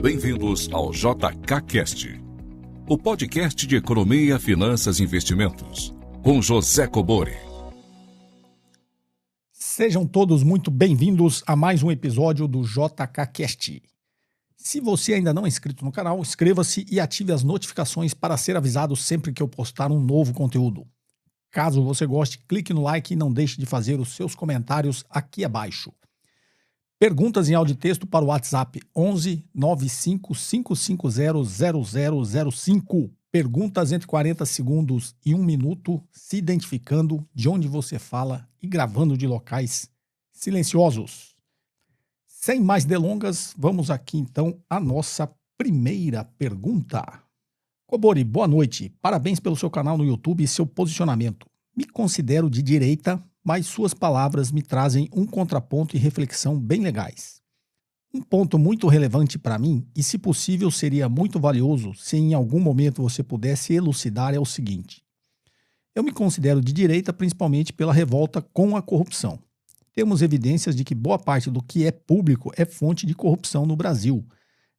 Bem-vindos ao JKCast, o podcast de economia, finanças e investimentos, com José Cobori. Sejam todos muito bem-vindos a mais um episódio do JKCast. Se você ainda não é inscrito no canal, inscreva-se e ative as notificações para ser avisado sempre que eu postar um novo conteúdo. Caso você goste, clique no like e não deixe de fazer os seus comentários aqui abaixo. Perguntas em áudio e texto para o WhatsApp 11 95 550 0005. Perguntas entre 40 segundos e 1 minuto, se identificando de onde você fala e gravando de locais silenciosos. Sem mais delongas, vamos aqui então à nossa primeira pergunta. Cobori, boa noite. Parabéns pelo seu canal no YouTube e seu posicionamento. Me considero de direita, mas suas palavras me trazem um contraponto e reflexão bem legais. Um ponto muito relevante para mim, e se possível seria muito valioso se em algum momento você pudesse elucidar, é o seguinte. Eu me considero de direita principalmente pela revolta com a corrupção. Temos evidências de que boa parte do que é público é fonte de corrupção no Brasil,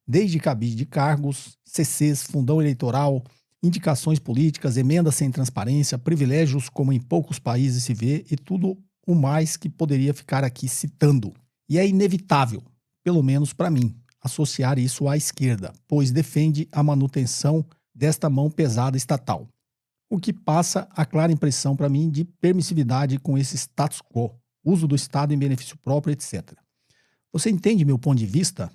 desde cabide de cargos, CCs, fundão eleitoral, indicações políticas, emendas sem transparência, privilégios como em poucos países se vê e tudo o mais que poderia ficar aqui citando. E é inevitável, pelo menos para mim, associar isso à esquerda, pois defende a manutenção desta mão pesada estatal. O que passa a clara impressão para mim de permissividade com esse status quo, uso do Estado em benefício próprio, etc. Você entende meu ponto de vista?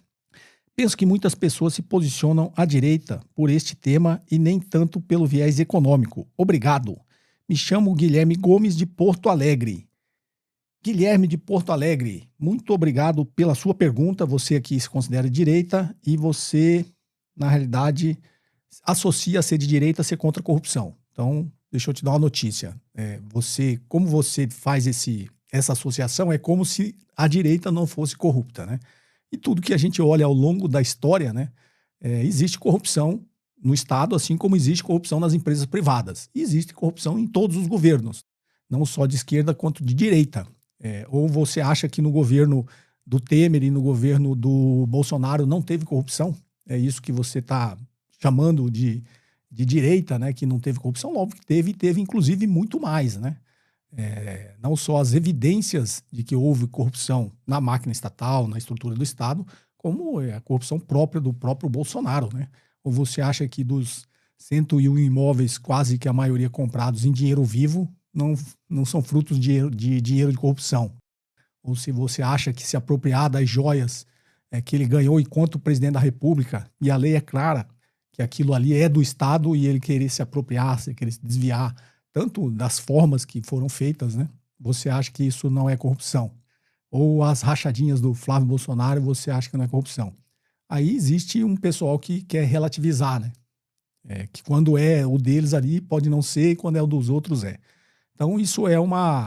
Penso que muitas pessoas se posicionam à direita por este tema e nem tanto pelo viés econômico. Obrigado. Me chamo Guilherme Gomes de Porto Alegre. Guilherme de Porto Alegre, muito obrigado pela sua pergunta. Você aqui se considera de direita e você, na realidade, associa ser de direita a ser contra a corrupção. Então, deixa eu te dar uma notícia. Como você faz essa associação, é como se a direita não fosse corrupta, né? E tudo que a gente olha ao longo da história, né, existe corrupção no Estado, assim como existe corrupção nas empresas privadas. E existe corrupção em todos os governos, não só de esquerda quanto de direita. Ou você acha que no governo do Temer e no governo do Bolsonaro não teve corrupção? É isso que você está chamando de direita, né, que não teve corrupção? Óbvio que teve, e teve inclusive muito mais, né? Não só as evidências de que houve corrupção na máquina estatal, na estrutura do Estado, como a corrupção própria do próprio Bolsonaro, né? Ou você acha que dos 101 imóveis, quase que a maioria comprados em dinheiro vivo, não são frutos de dinheiro de corrupção? Ou se você acha que se apropriar das joias que ele ganhou enquanto presidente da República, e a lei é clara que aquilo ali é do Estado e ele querer se apropriar, se querer se desviar, tanto das formas que foram feitas, né? Você acha que isso não é corrupção? Ou as rachadinhas do Flávio Bolsonaro, você acha que não é corrupção? Aí existe um pessoal que quer relativizar, né? Que quando é o deles ali pode não ser e quando é o dos outros é. Então isso é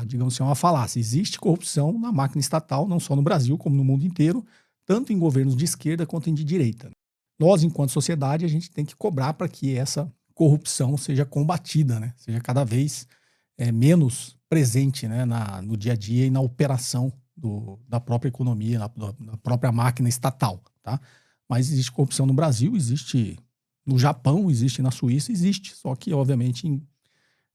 digamos assim, uma falácia. Existe corrupção na máquina estatal, não só no Brasil, como no mundo inteiro, tanto em governos de esquerda quanto em de direita. Nós, enquanto sociedade, a gente tem que cobrar para que essa corrupção seja combatida, né? Seja cada vez menos presente, né? No dia a dia e na operação da própria economia, da própria máquina estatal, tá? Mas existe corrupção no Brasil, existe no Japão, existe na Suíça, existe, só que obviamente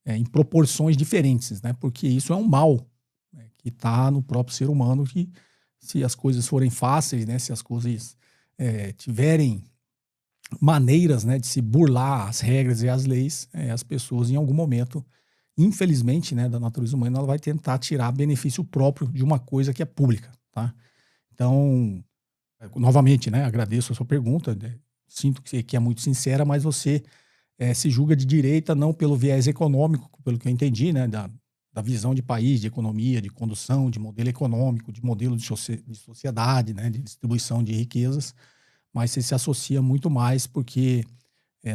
em proporções diferentes, né? Porque isso é um mal, né, que está no próprio ser humano, que se as coisas forem fáceis, né? Se as coisas tiverem maneiras, né, de se burlar as regras e as leis, as pessoas em algum momento, infelizmente, né, da natureza humana, ela vai tentar tirar benefício próprio de uma coisa que é pública, tá? Então, novamente, né, agradeço a sua pergunta, né, sinto que é muito sincera, mas você se julga de direita não pelo viés econômico, pelo que eu entendi, né, da visão de país, de economia, de condução, de modelo econômico, de modelo de sociedade, né, de distribuição de riquezas, mas você se associa muito mais porque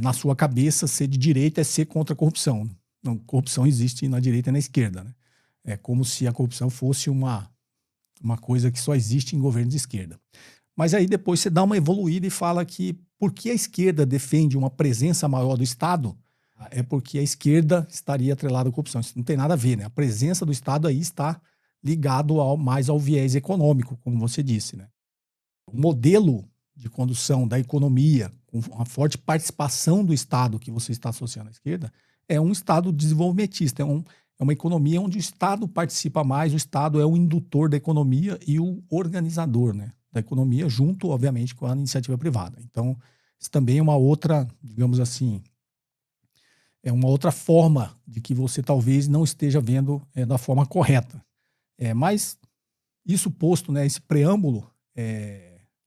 na sua cabeça ser de direita é ser contra a corrupção. Não, corrupção existe na direita e na esquerda, né? É como se a corrupção fosse uma coisa que só existe em governos de esquerda. Mas aí depois você dá uma evoluída e fala que porque a esquerda defende uma presença maior do Estado, é porque a esquerda estaria atrelada à corrupção. Isso não tem nada a ver, né? A presença do Estado aí está ligado mais ao viés econômico, como você disse, né? O modelo de condução da economia, com uma forte participação do Estado que você está associando à esquerda, é um Estado desenvolvimentista, é uma economia onde o Estado participa mais, o Estado é o indutor da economia e o organizador, né, da economia, junto, obviamente, com a iniciativa privada. Então, isso também é uma outra, digamos assim, é uma outra forma de que você talvez não esteja vendo da forma correta. Mas isso posto, né, esse preâmbulo,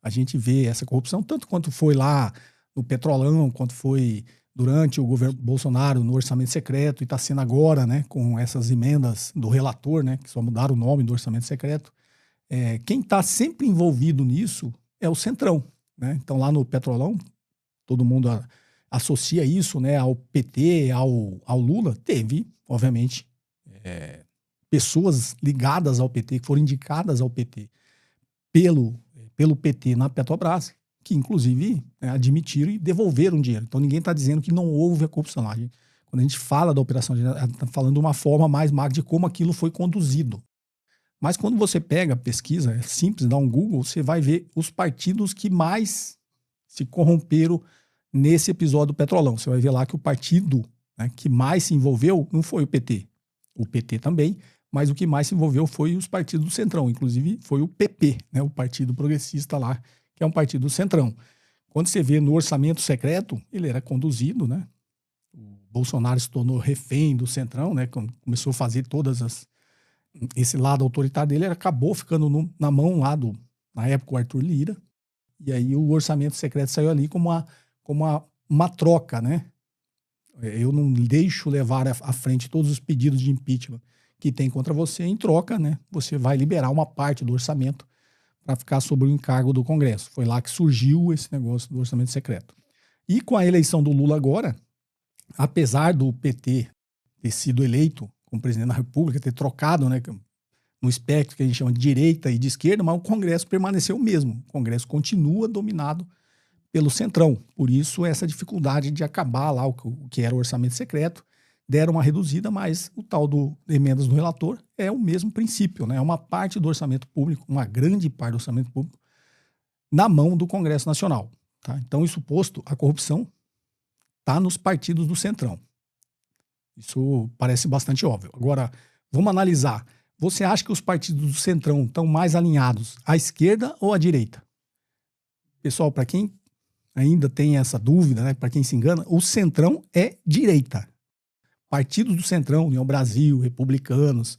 a gente vê essa corrupção, tanto quanto foi lá no Petrolão, quanto foi durante o governo Bolsonaro no orçamento secreto, e está sendo agora, né, com essas emendas do relator, né, que só mudaram o nome do orçamento secreto. Quem está sempre envolvido nisso é o Centrão, né? Então, lá no Petrolão, todo mundo associa isso, né, ao PT, ao Lula. Teve, obviamente, pessoas ligadas ao PT, que foram indicadas ao PT pelo PT na Petrobras, que inclusive admitiram e devolveram dinheiro. Então ninguém está dizendo que não houve a corrupção lá. Quando a gente fala da operação, a gente está falando de uma forma mais macro de como aquilo foi conduzido. Mas quando você pega a pesquisa, é simples, dá um Google, você vai ver os partidos que mais se corromperam nesse episódio do Petrolão. Você vai ver lá que o partido, né, que mais se envolveu não foi o PT. O PT também, mas o que mais se envolveu foi os partidos do Centrão. Inclusive foi o PP, né, o Partido Progressista lá, que é um partido do Centrão. Quando você vê no orçamento secreto, ele era conduzido, né? O Bolsonaro se tornou refém do Centrão, né? Começou a fazer esse lado autoritário dele, ele acabou ficando na mão lá na época, o Arthur Lira. E aí o orçamento secreto saiu ali como uma troca, né? Eu não deixo levar à frente todos os pedidos de impeachment que tem contra você, em troca, né? Você vai liberar uma parte do orçamento para ficar sob o encargo do Congresso. Foi lá que surgiu esse negócio do orçamento secreto. E com a eleição do Lula agora, apesar do PT ter sido eleito como presidente da República, ter trocado, né, no espectro que a gente chama de direita e de esquerda, mas o Congresso permaneceu o mesmo. O Congresso continua dominado pelo Centrão. Por isso, essa dificuldade de acabar lá o que era o orçamento secreto, deram uma reduzida, mas o tal do emendas do relator é o mesmo princípio, né? É uma parte do orçamento público, uma grande parte do orçamento público, na mão do Congresso Nacional. Tá? Então, isso posto, a corrupção está nos partidos do Centrão. Isso parece bastante óbvio. Agora, vamos analisar. Você acha que os partidos do Centrão estão mais alinhados à esquerda ou à direita? Pessoal, para quem ainda tem essa dúvida, né, para quem se engana, o Centrão é direita. Partidos do Centrão, União Brasil, Republicanos,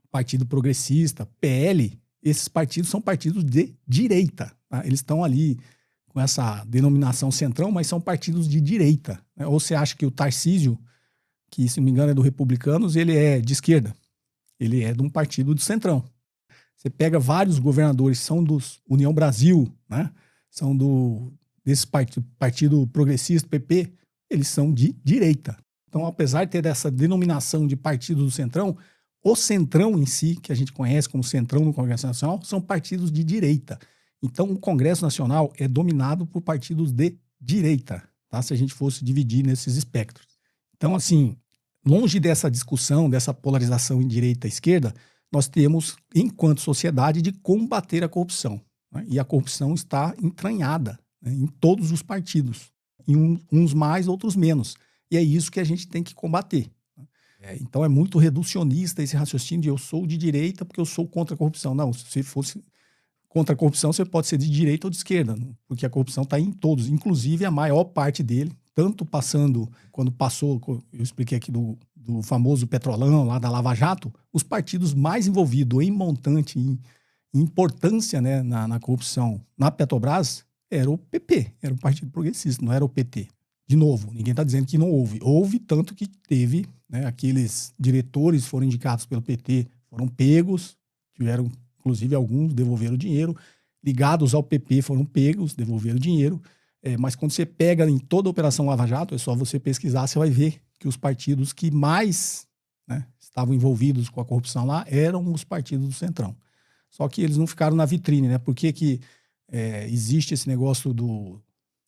Partido Progressista, PL, esses partidos são partidos de direita. Tá? Eles estão ali com essa denominação Centrão, mas são partidos de direita. Né? Ou você acha que o Tarcísio, que se não me engano é do Republicanos, ele é de esquerda. Ele é de um partido do Centrão. Você pega vários governadores que são dos União Brasil, né? São desse partido progressista, PP, eles são de direita. Então, apesar de ter essa denominação de partido do Centrão, o Centrão em si, que a gente conhece como Centrão no Congresso Nacional, são partidos de direita. Então, o Congresso Nacional é dominado por partidos de direita, tá? Se a gente fosse dividir nesses espectros. Então, assim, longe dessa discussão, dessa polarização em direita e esquerda, nós temos, enquanto sociedade, de combater a corrupção. Né? E a corrupção está entranhada, né, em todos os partidos. Em uns mais, outros menos. E é isso que a gente tem que combater. Então é muito reducionista esse raciocínio de eu sou de direita porque eu sou contra a corrupção. Não, se você fosse contra a corrupção, você pode ser de direita ou de esquerda, porque a corrupção está em todos. Inclusive a maior parte dele, tanto quando passou, eu expliquei aqui do famoso Petrolão, lá da Lava Jato, os partidos mais envolvidos em montante, em importância, né, na corrupção na Petrobras, era o PP, era o Partido Progressista, não era o PT. De novo, ninguém está dizendo que não houve. Houve, tanto que teve, né, aqueles diretores foram indicados pelo PT, foram pegos, tiveram, inclusive, alguns devolveram dinheiro, ligados ao PP foram pegos, devolveram dinheiro, mas quando você pega em toda a Operação Lava Jato, é só você pesquisar, você vai ver que os partidos que mais, né, estavam envolvidos com a corrupção lá eram os partidos do Centrão. Só que eles não ficaram na vitrine, né? Por que existe esse negócio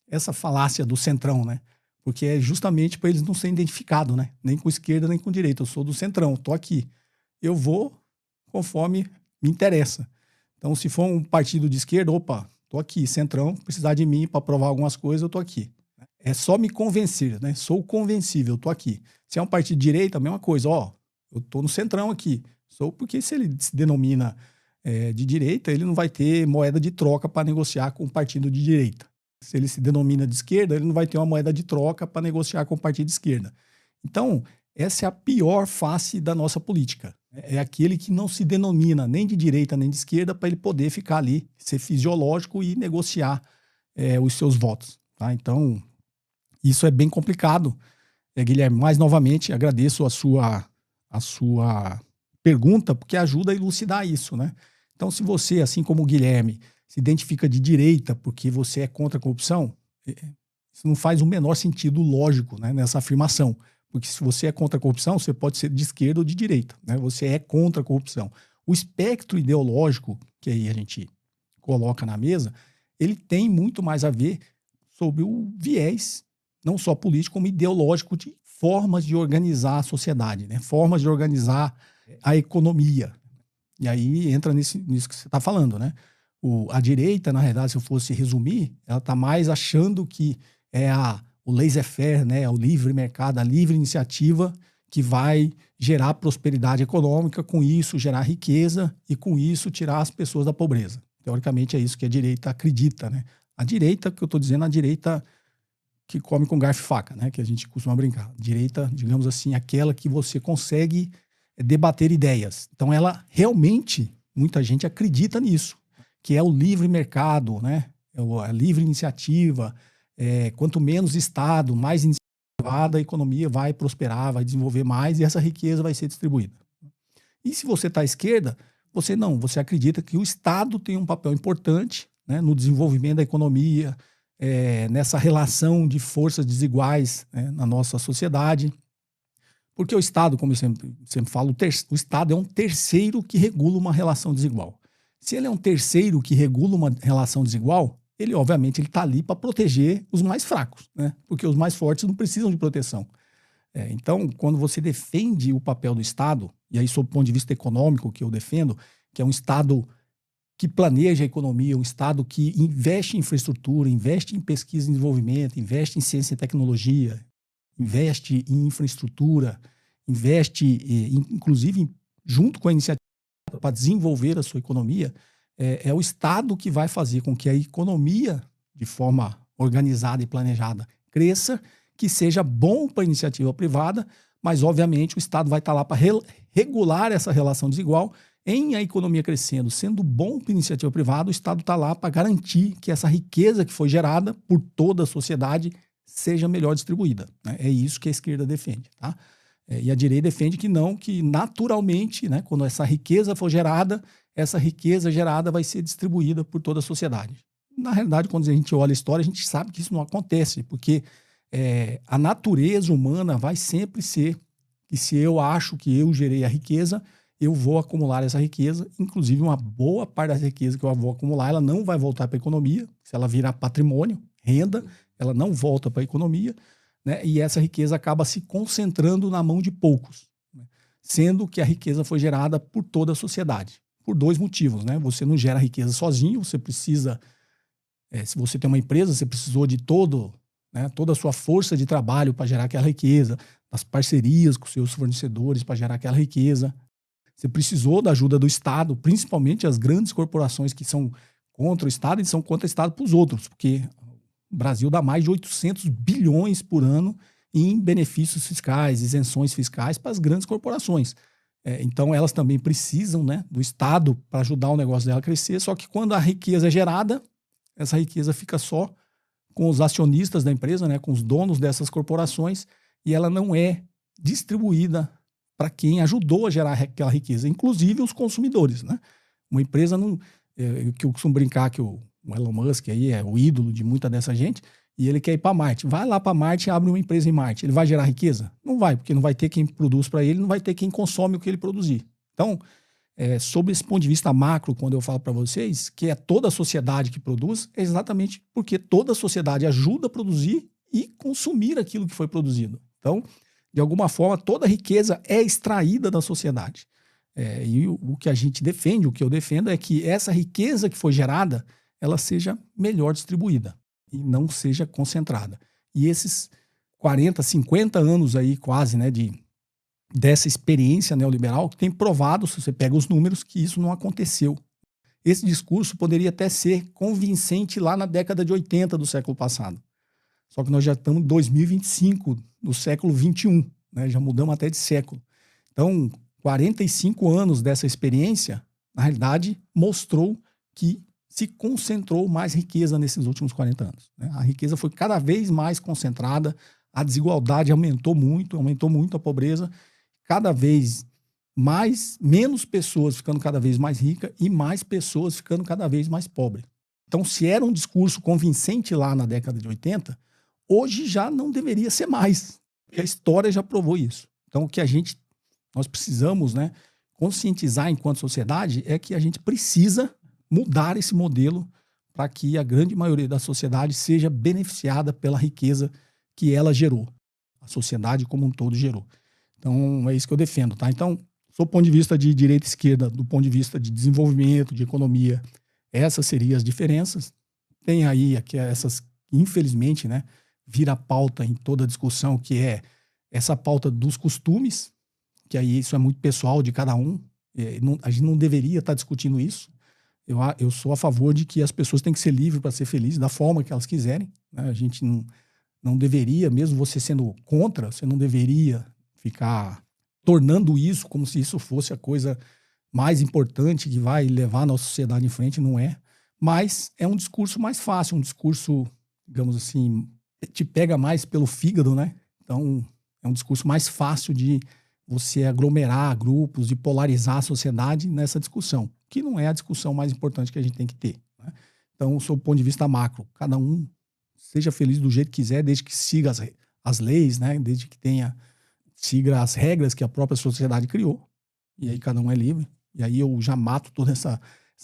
essa falácia do Centrão, né? Porque é justamente para eles não serem identificados, né? Nem com esquerda, nem com direita. Eu sou do Centrão, estou aqui. Eu vou conforme me interessa. Então, se for um partido de esquerda, opa, Tô aqui, centrão, precisar de mim para provar algumas coisas, eu tô aqui. É só me convencer, né? Sou convencível, tô aqui. Se é um partido de direita, a mesma coisa, ó, eu tô no centrão aqui. Sou porque se ele se denomina de direita, ele não vai ter moeda de troca para negociar com o partido de direita. Se ele se denomina de esquerda, ele não vai ter uma moeda de troca para negociar com o partido de esquerda. Então, essa é a pior face da nossa política. É aquele que não se denomina nem de direita nem de esquerda para ele poder ficar ali, ser fisiológico e negociar os seus votos. Tá? Então, isso é bem complicado. Guilherme, mais novamente, agradeço a sua pergunta, porque ajuda a elucidar isso, né? Então, se você, assim como o Guilherme, se identifica de direita porque você é contra a corrupção, isso não faz o menor sentido lógico, né, nessa afirmação. Porque se você é contra a corrupção, você pode ser de esquerda ou de direita, né? Você é contra a corrupção. O espectro ideológico que aí a gente coloca na mesa, ele tem muito mais a ver sobre o viés, não só político, como ideológico, de formas de organizar a sociedade, né? Formas de organizar a economia. E aí entra nisso que você está falando, né? A direita, na realidade, se eu fosse resumir, ela está mais achando que é o laissez-faire, né? O livre mercado, a livre iniciativa que vai gerar prosperidade econômica, com isso gerar riqueza e com isso tirar as pessoas da pobreza. Teoricamente é isso que a direita acredita, né? A direita, que eu estou dizendo, a direita que come com garfo e faca, né? Que a gente costuma brincar. Direita, digamos assim, aquela que você consegue debater ideias. Então ela realmente, muita gente acredita nisso, que é o livre mercado, né? A livre iniciativa. Quanto menos Estado, mais iniciativa privada, a economia vai prosperar, vai desenvolver mais e essa riqueza vai ser distribuída. E se você está à esquerda, você acredita que o Estado tem um papel importante, né, no desenvolvimento da economia, nessa relação de forças desiguais, né, na nossa sociedade. Porque o Estado, como eu sempre falo, o Estado é um terceiro que regula uma relação desigual. Se ele é um terceiro que regula uma relação desigual, ele, obviamente, ele está ali para proteger os mais fracos, né? Porque os mais fortes não precisam de proteção. Então, quando você defende o papel do Estado, e aí sob o ponto de vista econômico que eu defendo, que é um Estado que planeja a economia, um Estado que investe em infraestrutura, investe em pesquisa e desenvolvimento, investe em ciência e tecnologia, investe em infraestrutura, investe, inclusive, junto com a iniciativa para desenvolver a sua economia, é o Estado que vai fazer com que a economia, de forma organizada e planejada, cresça, que seja bom para a iniciativa privada, mas, obviamente, o Estado vai estar lá para regular essa relação desigual. Em a economia crescendo, sendo bom para a iniciativa privada, o Estado está lá para garantir que essa riqueza que foi gerada por toda a sociedade seja melhor distribuída, né? É isso que a esquerda defende, tá? E a direita defende que não, que naturalmente, né, quando essa riqueza for gerada, essa riqueza gerada vai ser distribuída por toda a sociedade. Na realidade, quando a gente olha a história, a gente sabe que isso não acontece, porque a natureza humana vai sempre ser que se eu acho que eu gerei a riqueza, eu vou acumular essa riqueza, inclusive uma boa parte da riqueza que eu vou acumular, ela não vai voltar para a economia, se ela virar patrimônio, renda, ela não volta para a economia, né? E essa riqueza acaba se concentrando na mão de poucos, né? Sendo que a riqueza foi gerada por toda a sociedade, por dois motivos, né? Você não gera riqueza sozinho, você precisa, se você tem uma empresa, você precisou de toda a sua força de trabalho para gerar aquela riqueza, as parcerias com seus fornecedores para gerar aquela riqueza. Você precisou da ajuda do Estado, principalmente as grandes corporações que são contra o Estado e são contra o Estado para os outros, porque o Brasil dá mais de 800 bilhões por ano em benefícios fiscais, isenções fiscais para as grandes corporações. Então, elas também precisam, né, do Estado para ajudar o negócio dela a crescer, só que quando a riqueza é gerada, essa riqueza fica só com os acionistas da empresa, né, com os donos dessas corporações, e ela não é distribuída para quem ajudou a gerar aquela riqueza, inclusive os consumidores, né? Uma empresa não... que eu costumo brincar que o Elon Musk aí é o ídolo de muita dessa gente, e ele quer ir para Marte. Vai lá para Marte e abre uma empresa em Marte. Ele vai gerar riqueza? Não vai, porque não vai ter quem produz para ele, não vai ter quem consome o que ele produzir. Então, sob esse ponto de vista macro, quando eu falo para vocês que é toda a sociedade que produz, é exatamente porque toda a sociedade ajuda a produzir e consumir aquilo que foi produzido. Então, de alguma forma, toda a riqueza é extraída da sociedade. E o que a gente defende, o que eu defendo, é que essa riqueza que foi gerada, ela seja melhor distribuída e não seja concentrada. E esses 40, 50 anos aí quase, né, dessa experiência neoliberal tem provado, se você pega os números, que isso não aconteceu. Esse discurso poderia até ser convincente lá na década de 80 do século passado. Só que nós já estamos em 2025, no século 21, né? Já mudamos até de século. Então, 45 anos dessa experiência, na realidade, mostrou que se concentrou mais riqueza nesses últimos 40 anos, né? A riqueza foi cada vez mais concentrada, a desigualdade aumentou muito a pobreza, cada vez menos pessoas ficando cada vez mais ricas e mais pessoas ficando cada vez mais pobres. Então, se era um discurso convincente lá na década de 80, hoje já não deveria ser mais, porque a história já provou isso. Então, o que nós precisamos, né, conscientizar enquanto sociedade é que a gente precisa mudar esse modelo para que a grande maioria da sociedade seja beneficiada pela riqueza que ela gerou, a sociedade como um todo gerou. Então, é isso que eu defendo, tá? Então, do ponto de vista de direita e esquerda, do ponto de vista de desenvolvimento, de economia, essas seriam as diferenças. Tem aí essas, infelizmente, né, vira pauta em toda a discussão, que é essa pauta dos costumes, que aí isso é muito pessoal de cada um. A gente não deveria estar discutindo isso. Eu sou a favor de que as pessoas têm que ser livres para ser felizes da forma que elas quiserem, né? A gente não deveria, mesmo você sendo contra, você não deveria ficar tornando isso como se isso fosse a coisa mais importante que vai levar a nossa sociedade em frente. Não é. Mas é um discurso mais fácil, um discurso, digamos assim, te pega mais pelo fígado, né? Então, é um discurso mais fácil de você aglomerar grupos, de polarizar a sociedade nessa discussão, que não é a discussão mais importante que a gente tem que ter, né? Então, sob o ponto de vista macro, cada um seja feliz do jeito que quiser, desde que siga as leis, né? Desde que siga as regras que a própria sociedade criou, e aí cada um é livre. E aí eu já mato toda essa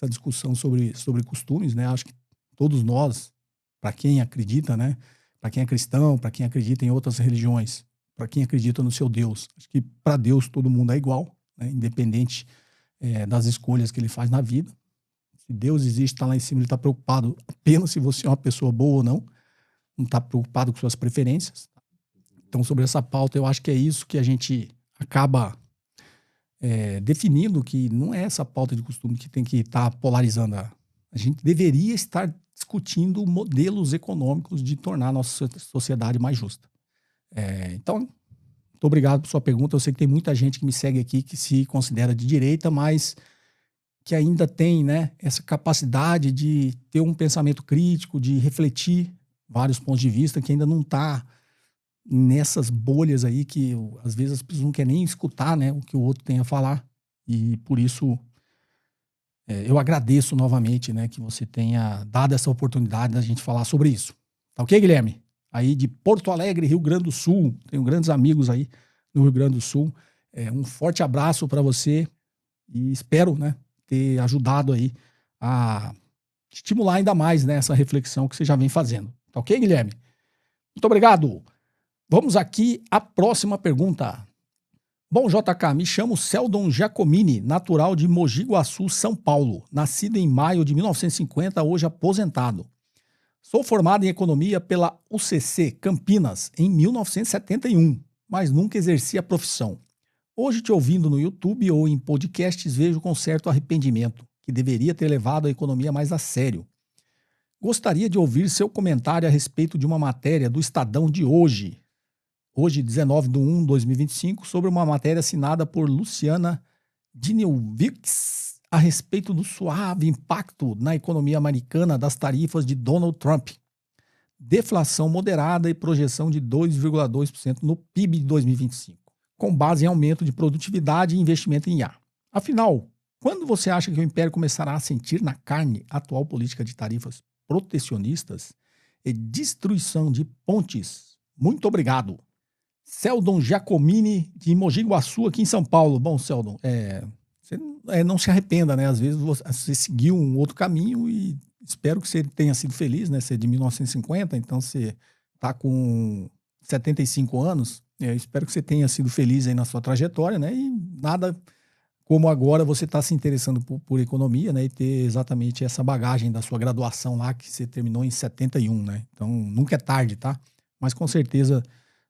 discussão sobre costumes, né? Acho que todos nós, para quem acredita, né? Para quem é cristão, para quem acredita em outras religiões, para quem acredita no seu Deus, acho que para Deus todo mundo é igual, né? Independente das escolhas que ele faz na vida. Se Deus existe, está lá em cima, ele está preocupado apenas se você é uma pessoa boa ou não está preocupado com suas preferências. Então, sobre essa pauta, eu acho que é isso que a gente acaba definindo, que não é essa pauta de costume que tem que estar polarizando. A gente deveria estar discutindo modelos econômicos de tornar a nossa sociedade mais justa. Então, muito obrigado por sua pergunta. Eu sei que tem muita gente que me segue aqui que se considera de direita, mas que ainda tem, né, essa capacidade de ter um pensamento crítico, de refletir vários pontos de vista, que ainda não está nessas bolhas aí que às vezes as pessoas não querem nem escutar, né, o que o outro tem a falar. E por isso eu agradeço novamente, né, que você tenha dado essa oportunidade da gente falar sobre isso. Tá ok, Guilherme? Aí de Porto Alegre, Rio Grande do Sul. Tenho grandes amigos aí no Rio Grande do Sul. Um forte abraço para você e espero, né, ter ajudado aí a estimular ainda mais, né, essa reflexão que você já vem fazendo. Tá ok, Guilherme? Muito obrigado. Vamos aqui à próxima pergunta. Bom, JK, me chamo Seldon Giacomini, natural de Mogi Guaçu, São Paulo. Nascido em maio de 1950, hoje aposentado. Sou formado em economia pela UCC Campinas em 1971, mas nunca exerci a profissão. Hoje, te ouvindo no YouTube ou em podcasts, vejo com certo arrependimento, que deveria ter levado a economia mais a sério. Gostaria de ouvir seu comentário a respeito de uma matéria do Estadão de hoje, 19/1/2025, sobre uma matéria assinada por Luciana Diniewicz a respeito do suave impacto na economia americana das tarifas de Donald Trump. Deflação moderada e projeção de 2,2% no PIB de 2025, com base em aumento de produtividade e investimento em IA. Afinal, quando você acha que o Império começará a sentir na carne a atual política de tarifas protecionistas e destruição de pontes? Muito obrigado. Seldon Giacomini, de Mogi Guaçu, aqui em São Paulo. Bom, Seldon, você não se arrependa, né? Às vezes você seguiu um outro caminho e espero que você tenha sido feliz, né? Você é de 1950, então você está com 75 anos. Eu espero que você tenha sido feliz aí na sua trajetória, né? E nada como agora você está se interessando por economia, né, e ter exatamente essa bagagem da sua graduação lá, que você terminou em 71, né? Então, nunca é tarde, tá? Mas com certeza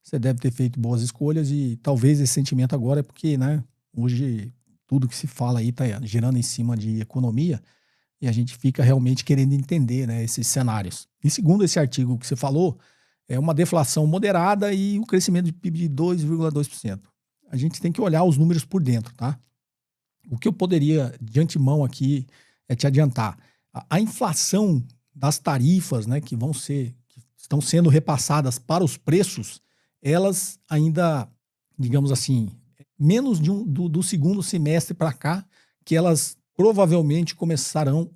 você deve ter feito boas escolhas e talvez esse sentimento agora é porque, né, hoje tudo que se fala aí está girando em cima de economia e a gente fica realmente querendo entender, né, esses cenários. E segundo esse artigo que você falou, é uma deflação moderada e um crescimento de PIB de 2,2%. A gente tem que olhar os números por dentro, tá? O que eu poderia, de antemão aqui, é te adiantar. A inflação das tarifas, né, que estão sendo repassadas para os preços, elas ainda, digamos assim, menos do segundo semestre para cá, que elas provavelmente começaram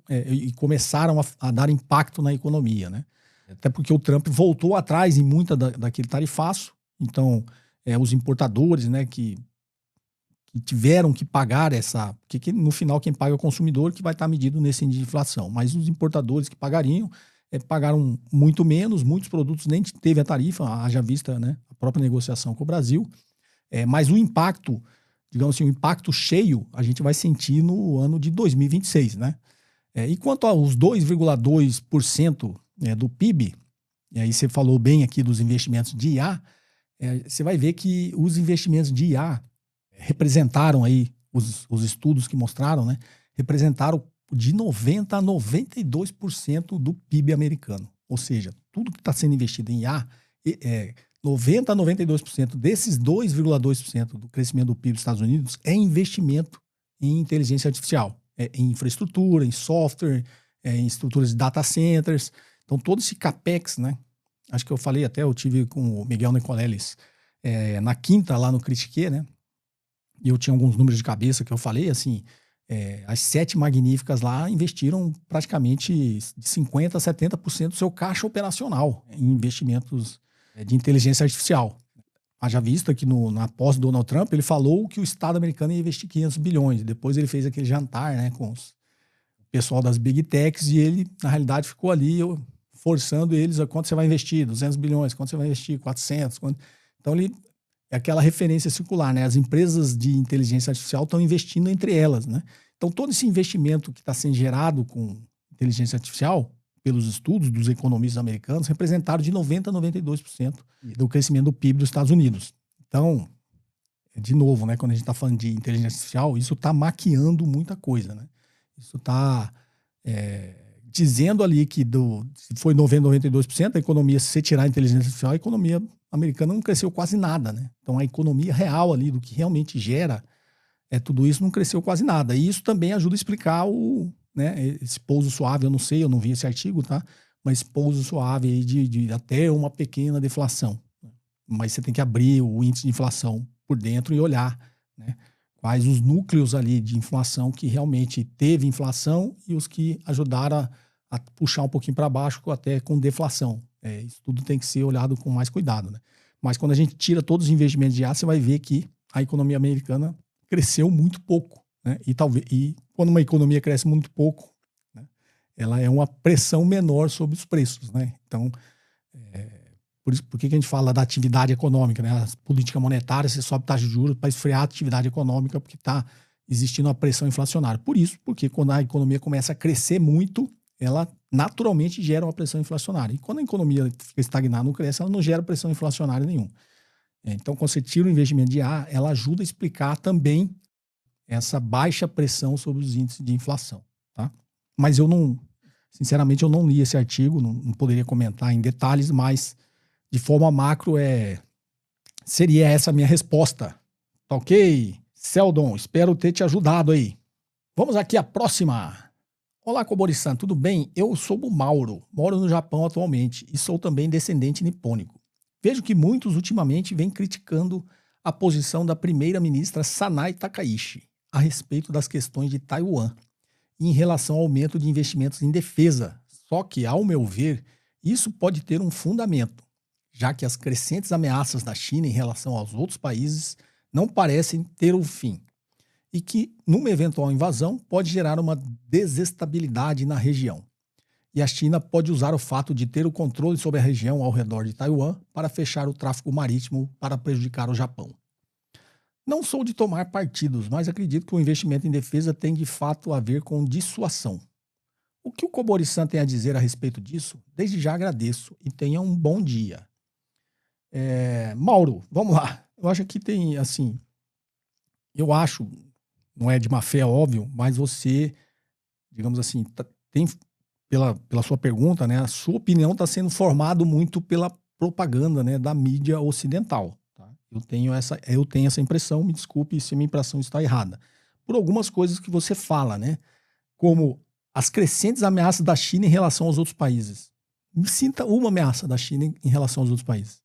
a dar impacto na economia, né? Até porque o Trump voltou atrás em muita daquele tarifaço. Então, os importadores, né, que tiveram que pagar porque no final quem paga é o consumidor, que vai estar medido nesse índice de inflação. Mas os importadores que pagariam, pagaram muito menos, muitos produtos nem teve a tarifa, haja vista, né, a própria negociação com o Brasil. Mas o impacto, digamos assim, o impacto cheio, a gente vai sentir no ano de 2026, né? E quanto aos 2,2% do PIB, e aí você falou bem aqui dos investimentos de IA, você vai ver que os investimentos de IA representaram aí, os estudos que mostraram, né, representaram de 90% a 92% do PIB americano. Ou seja, tudo que está sendo investido em IA, 90% a 92% desses 2,2% do crescimento do PIB dos Estados Unidos é investimento em inteligência artificial, em infraestrutura, em software, em estruturas de data centers. Então, todo esse CAPEX, né? Acho que eu falei até, eu tive com o Miguel Nicoleles na quinta lá no Critique, né? E eu tinha alguns números de cabeça que eu falei, assim, as 7 magníficas lá investiram praticamente de 50% a 70% do seu caixa operacional em investimentos de inteligência artificial. Haja vista que na pós-Donald Trump, ele falou que o Estado americano ia investir 500 bilhões. Depois ele fez aquele jantar, né, com o pessoal das Big Techs e ele, na realidade, ficou ali forçando eles a quanto você vai investir, 200 bilhões, quanto você vai investir, 400. Então, é aquela referência circular, né? As empresas de inteligência artificial estão investindo entre elas, né? Então, todo esse investimento que está sendo gerado com inteligência artificial, pelos estudos dos economistas americanos, representaram de 90% a 92% do crescimento do PIB dos Estados Unidos. Então, de novo, né? Quando a gente está falando de inteligência artificial, isso está maquiando muita coisa, né? Isso está dizendo ali que se foi 90%, 92%, a economia, se você tirar a inteligência artificial, a economia americana não cresceu quase nada, né? Então, a economia real ali, do que realmente gera, tudo isso não cresceu quase nada. E isso também ajuda a explicar esse pouso suave, eu não sei, eu não vi esse artigo, tá? Mas pouso suave aí de até uma pequena deflação. Mas você tem que abrir o índice de inflação por dentro e olhar, né, quais os núcleos ali de inflação que realmente teve inflação e os que ajudaram a puxar um pouquinho para baixo, até com deflação. Isso tudo tem que ser olhado com mais cuidado, né? Mas quando a gente tira todos os investimentos de ar, você vai ver que a economia americana cresceu muito pouco, né? E quando uma economia cresce muito pouco, né, ela é uma pressão menor sobre os preços, né? Então, por que a gente fala da atividade econômica, né? A política monetária, você sobe taxa de juros para esfriar a atividade econômica porque está existindo uma pressão inflacionária. Porque quando a economia começa a crescer muito, ela naturalmente gera uma pressão inflacionária. E quando a economia fica estagnada, não cresce, ela não gera pressão inflacionária nenhuma. Então, quando você tira o investimento de ar, ela ajuda a explicar também essa baixa pressão sobre os índices de inflação, tá? Mas sinceramente, eu não li esse artigo, não poderia comentar em detalhes, mas de forma macro seria essa a minha resposta. Tá ok? Seldon, espero ter te ajudado aí. Vamos aqui à próxima. Olá, Kobori-san, tudo bem? Eu sou o Mauro, moro no Japão atualmente e sou também descendente nipônico. Vejo que muitos ultimamente vêm criticando a posição da primeira-ministra Sanai Takaichi a respeito das questões de Taiwan e em relação ao aumento de investimentos em defesa. Só que, ao meu ver, isso pode ter um fundamento, já que as crescentes ameaças da China em relação aos outros países não parecem ter um fim. E que, numa eventual invasão, pode gerar uma desestabilidade na região. E a China pode usar o fato de ter o controle sobre a região ao redor de Taiwan para fechar o tráfego marítimo para prejudicar o Japão. Não sou de tomar partidos, mas acredito que o investimento em defesa tem de fato a ver com dissuasão. O que o Coboriçan tem a dizer a respeito disso? Desde já agradeço e tenha um bom dia. Mauro, vamos lá. Eu acho que tem, assim, eu acho, não é de má fé, óbvio, mas você, digamos assim, tem, pela sua pergunta, né, a sua opinião está sendo formado muito pela propaganda, né, da mídia ocidental. Tá? Eu tenho essa impressão, me desculpe se a minha impressão está errada, por algumas coisas que você fala, né, como as crescentes ameaças da China em relação aos outros países. Me sinta uma ameaça da China em relação aos outros países.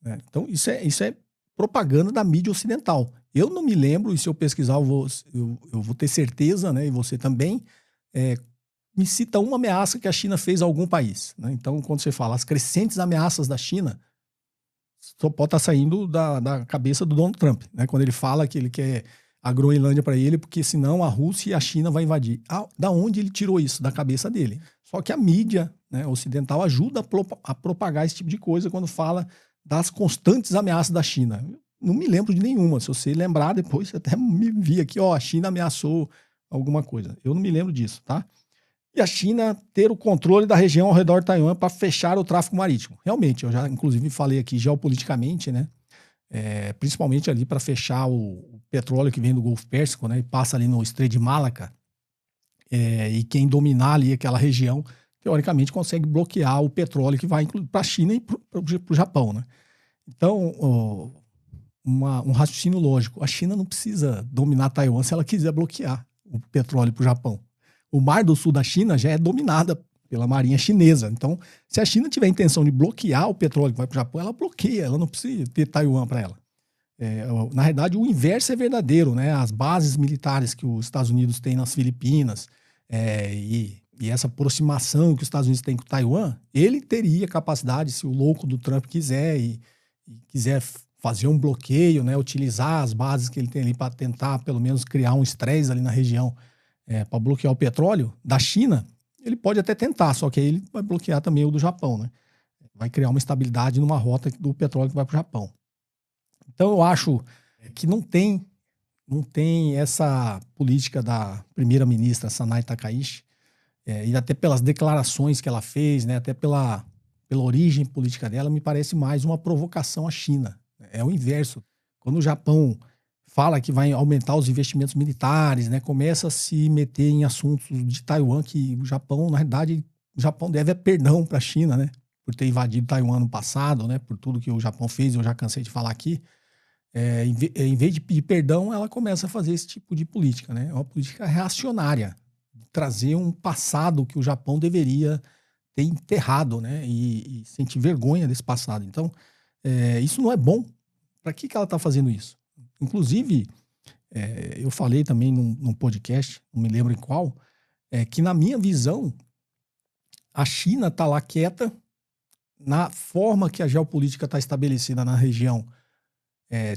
Né? Então, isso é propaganda da mídia ocidental. Eu não me lembro, e se eu pesquisar eu vou ter certeza, né, e você também, me cita uma ameaça que a China fez a algum país. Né? Então, quando você fala as crescentes ameaças da China, só pode estar saindo da cabeça do Donald Trump, né? Quando ele fala que ele quer a Groenlândia para ele, porque senão a Rússia e a China vão invadir. Da onde ele tirou isso? Da cabeça dele. Só que a mídia, né, ocidental ajuda a propagar esse tipo de coisa quando fala das constantes ameaças da China. Não me lembro de nenhuma. Se você lembrar depois, você até me vi aqui, a China ameaçou alguma coisa. Eu não me lembro disso, tá? E a China ter o controle da região ao redor de Taiwan para fechar o tráfego marítimo. Realmente, eu já inclusive falei aqui geopoliticamente, né? Principalmente ali para fechar o petróleo que vem do Golfo Pérsico, né? E passa ali no Estreito de Malaca. E quem dominar ali aquela região, teoricamente, consegue bloquear o petróleo que vai para a China e para o Japão, né? Então, um raciocínio lógico. A China não precisa dominar Taiwan se ela quiser bloquear o petróleo para o Japão. O Mar do Sul da China já é dominada pela marinha chinesa. Então, se a China tiver a intenção de bloquear o petróleo que vai para o Japão, ela bloqueia, ela não precisa ter Taiwan para ela. Na realidade, o inverso é verdadeiro, né? As bases militares que os Estados Unidos têm nas Filipinas e essa aproximação que os Estados Unidos têm com Taiwan, ele teria capacidade, se o louco do Trump quiser e quiser fazer um bloqueio, né? Utilizar as bases que ele tem ali para tentar, pelo menos, criar um estresse ali na região para bloquear o petróleo da China, ele pode até tentar, só que aí ele vai bloquear também o do Japão, né? Vai criar uma estabilidade numa rota do petróleo que vai para o Japão. Então eu acho que não tem essa política da primeira-ministra Sanai Takaichi, e até pelas declarações que ela fez, né, até pela origem política dela, me parece mais uma provocação à China. É o inverso. Quando o Japão fala que vai aumentar os investimentos militares, né, começa a se meter em assuntos de Taiwan, que o Japão, na verdade, o Japão deve perdão para a China, né, por ter invadido Taiwan no passado, né, por tudo que o Japão fez, eu já cansei de falar aqui. Em vez de pedir perdão, ela começa a fazer esse tipo de política, né, é uma política reacionária, trazer um passado que o Japão deveria ter enterrado, né, e sentir vergonha desse passado. Então, isso não é bom. Para que ela está fazendo isso? Inclusive, eu falei também num podcast, não me lembro em qual, que na minha visão, a China está lá quieta na forma que a geopolítica está estabelecida na região,